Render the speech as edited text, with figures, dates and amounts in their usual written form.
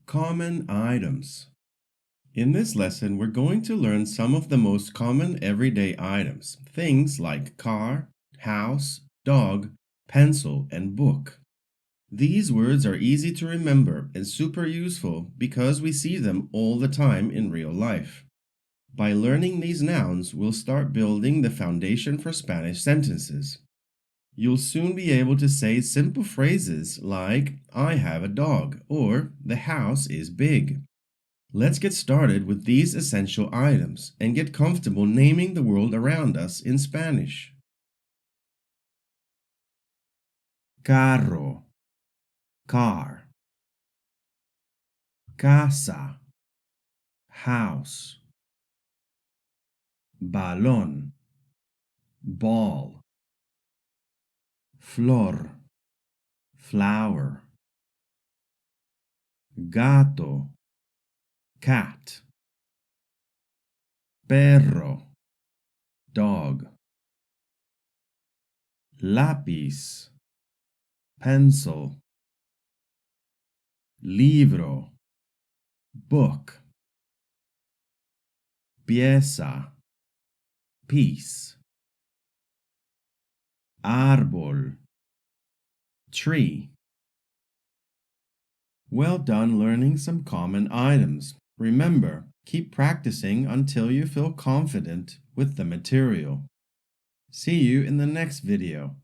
Common items. In this lesson, we're going to learn some of the most common everyday items, things like car, house, dog, pencil, and book. These words are easy to remember and super useful because we see them all the time in real life. By learning these nouns, we'll start building the foundation for Spanish sentences. You'll soon be able to say simple phrases like, I have a dog, or the house is big. Let's get started with these essential items and get comfortable naming the world around us in Spanish. Carro, car. Casa, house. Balón, ball. Flor, flower. Gato, cat. Perro, dog. Lápiz, pencil. Libro, book. Pieza, piece. Árbol, tree. Well done learning some common items. Remember, keep practicing until you feel confident with the material. See you in the next video.